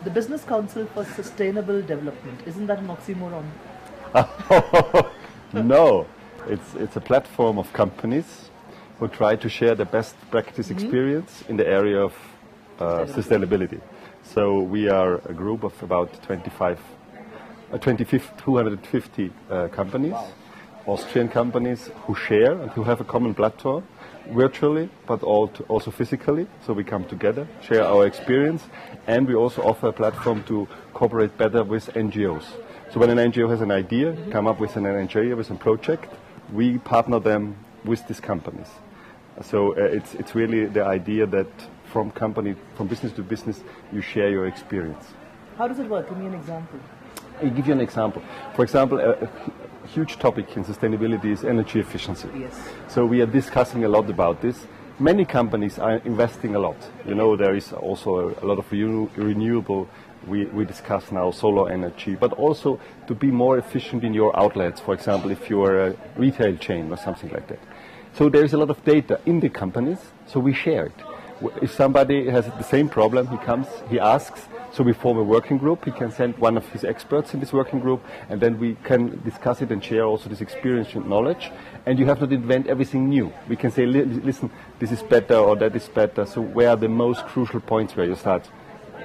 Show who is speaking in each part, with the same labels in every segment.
Speaker 1: The Business Council for Sustainable Development, isn't that an oxymoron?
Speaker 2: No, it's a platform of companies who try to share the best practice experience in the area of sustainability. So we are a group of about 250 companies, wow. Austrian companies who share and who have a common platform, virtually but also physically. So we come together, share our experience, and we also offer a platform to cooperate better with NGOs. So when an NGO has an idea, come up with an NGO, with a project, we partner them with these companies. So it's really the idea that from business to business, you share your experience.
Speaker 1: How does it work? Give me an example.
Speaker 2: I'll give you an example. For example, a huge topic in sustainability is energy efficiency.
Speaker 1: Yes.
Speaker 2: So we are discussing a lot about this. Many companies are investing a lot. You know, there is also a lot of renewable. We discuss now solar energy, but also to be more efficient in your outlets. For example, if you are a retail chain or something like that. So there is a lot of data in the companies, so we share it. If somebody has the same problem, he comes, he asks, so we form a working group. He can send one of his experts in this working group, and then we can discuss it and share also this experience and knowledge. And you have not invent everything new. We can say, listen, this is better or that is better. So where are the most crucial points where you start?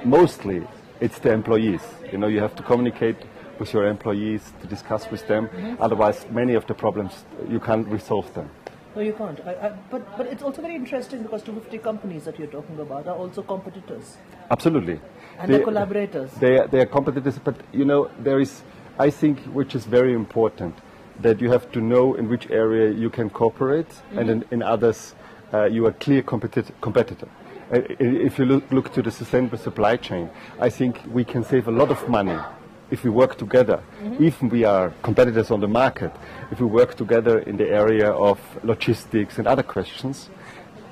Speaker 2: Mostly, it's the employees. You know, you have to communicate with your employees, to discuss with them. Otherwise, many of the problems, you can't resolve them.
Speaker 1: No, you can't. But it's also very interesting because 250 companies that you're talking about are also competitors.
Speaker 2: Absolutely.
Speaker 1: And they're collaborators.
Speaker 2: They are competitors, but you know, there is, I think, which is very important, that you have to know in which area you can cooperate, and in others you are clear competitor. If you look to the sustainable supply chain, I think we can save a lot of money if we work together. Even we are competitors on the market, if we work together in the area of logistics and other questions,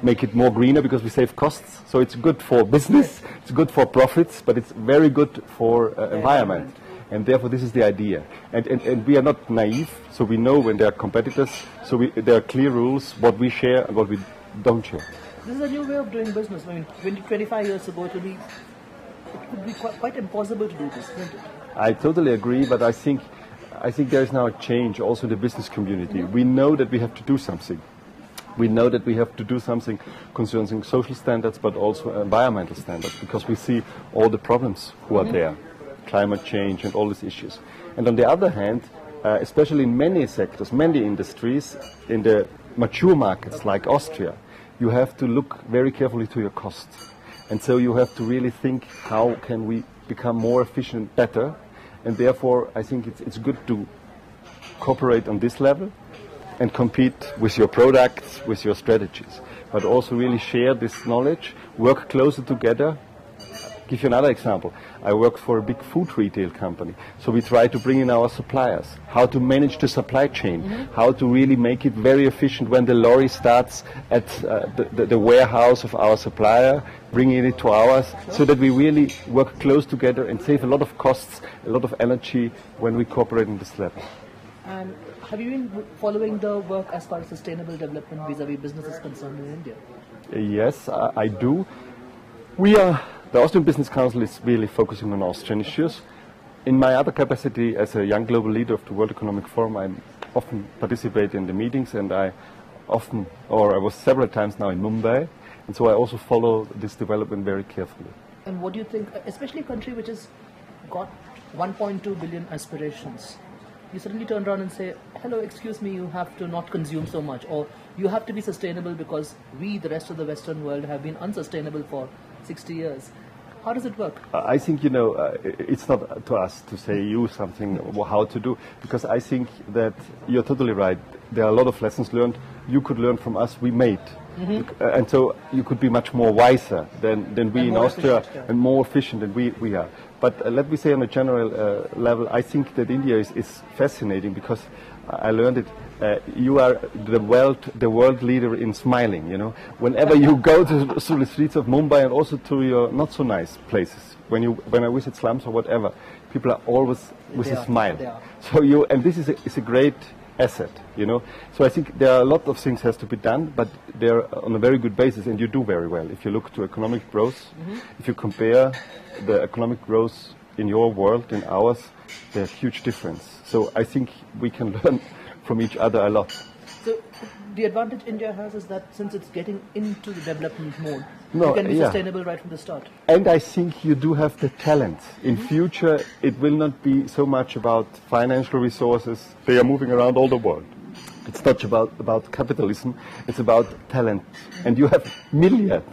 Speaker 2: make it more greener because we save costs. So it's good for business, it's good for profits, but it's very good for environment. And therefore this is the idea. And we are not naive, so we know when there are competitors, so there are clear rules, what we share and what we don't share.
Speaker 1: This is a new way of doing business. I mean, 25 years ago, it could be quite impossible to do this, isn't it?
Speaker 2: I totally agree, but I think there is now a change also in the business community. We know that we have to do something. We know that we have to do something concerning social standards, but also environmental standards, because we see all the problems who are there, climate change and all these issues. And on the other hand, especially in many sectors, many industries, in the mature markets like Austria, you have to look very carefully to your costs. And so you have to really think, how can we become more efficient, better? And therefore, I think it's good to cooperate on this level and compete with your products, with your strategies. But also really share this knowledge, work closer together. Give you another example. I work for a big food retail company. So we try to bring in our suppliers, how to manage the supply chain, how to really make it very efficient when the lorry starts at the warehouse of our supplier, bringing it to ours, so that we really work close together and save a lot of costs, a lot of energy when we cooperate on this level.
Speaker 1: And have you been following the work as far as sustainable development vis-a-vis business is concerned in India?
Speaker 2: Yes, I do. The Austrian Business Council is really focusing on Austrian issues. In my other capacity as a young global leader of the World Economic Forum, I often participate in the meetings, and I was several times now in Mumbai, and so I also follow this development very carefully.
Speaker 1: And what do you think, especially a country which has got 1.2 billion aspirations, you suddenly turn around and say, hello, excuse me, you have to not consume so much, or you have to be sustainable because we, the rest of the Western world, have been unsustainable for 60 years. How does it work?
Speaker 2: I think, it's not to us to say you something how to do, because I think that you're totally right. There are a lot of lessons learned. You could learn from us, we made. And so you could be much more wiser than we in Austria, and more efficient than we are. But let me say on a general level, I think that India is fascinating, because I learned it. You are the world leader in smiling. Whenever you go to the streets of Mumbai and also to your not so nice places, when I visit slums or whatever, people are always with a smile. So and this is a great asset, you know. So I think there are a lot of things has to be done, but they're on a very good basis, and you do very well. If you look to economic growth, if you compare the economic growth in your world and ours, there's huge difference. So I think we can learn from each other a lot.
Speaker 1: So the advantage India has is that since it's getting into the development mode,
Speaker 2: No,
Speaker 1: it can be
Speaker 2: yeah.
Speaker 1: sustainable right from the start.
Speaker 2: And I think you do have the talent. In future, it will not be so much about financial resources. They are moving around all the world. It's not about capitalism. It's about talent. And you have millions,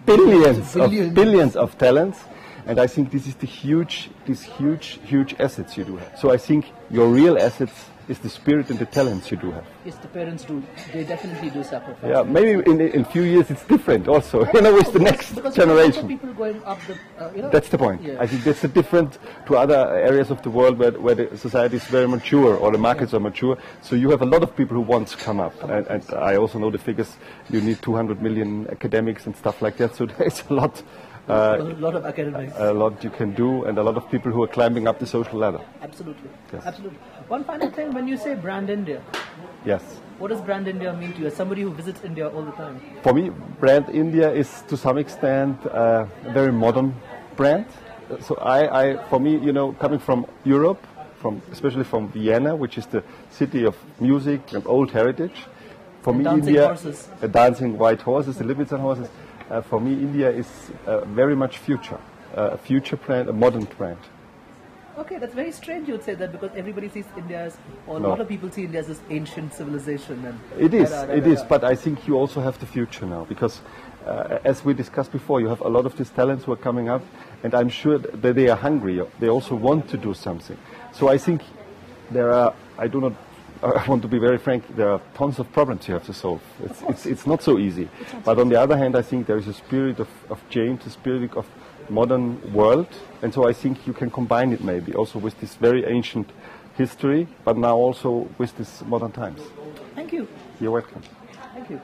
Speaker 2: billions of talents. And I think this is huge assets you do have. So I think your real assets is the spirit and the talents you do have.
Speaker 1: Yes, the parents do. They definitely do sacrifice.
Speaker 2: Yeah, maybe in few years it's different also. You know, with the next
Speaker 1: because
Speaker 2: generation.
Speaker 1: People going up the, you know,
Speaker 2: That's the point.
Speaker 1: Yeah.
Speaker 2: I think that's different to other areas of the world where the society is very mature or the markets are mature. So you have a lot of people who want to come up. And I also know the figures. You need 200 million academics and stuff like that. So there's a lot.
Speaker 1: A lot of academics.
Speaker 2: A lot you can do, and a lot of people who are climbing up the social ladder.
Speaker 1: Absolutely.
Speaker 2: Yes.
Speaker 1: Absolutely. One final thing, when you say brand India,
Speaker 2: Yes.
Speaker 1: what does brand India mean to you as somebody who visits India all the time?
Speaker 2: For me, brand India is to some extent a very modern brand. So for me, you know, coming from Europe, especially from Vienna, which is the city of music and old heritage, for me,
Speaker 1: dancing
Speaker 2: India,
Speaker 1: horses.
Speaker 2: Dancing white horses, the Lipizzan horses. For me, India is very much a future brand, a modern brand.
Speaker 1: Okay, that's very strange you would say that because everybody sees India as, or a
Speaker 2: No.
Speaker 1: lot of people see India as this ancient civilization. And
Speaker 2: It is, but I think you also have the future now because, as we discussed before, you have a lot of these talents who are coming up, and I'm sure that they are hungry. They also want to do something. So I think I want to be very frank, there are tons of problems you have to solve. It's not so easy. But on the other hand, I think there is a spirit of change, a spirit of modern world, and so I think you can combine it maybe also with this very ancient history, but now also with these modern times.
Speaker 1: Thank you.
Speaker 2: You're welcome.
Speaker 1: Thank you.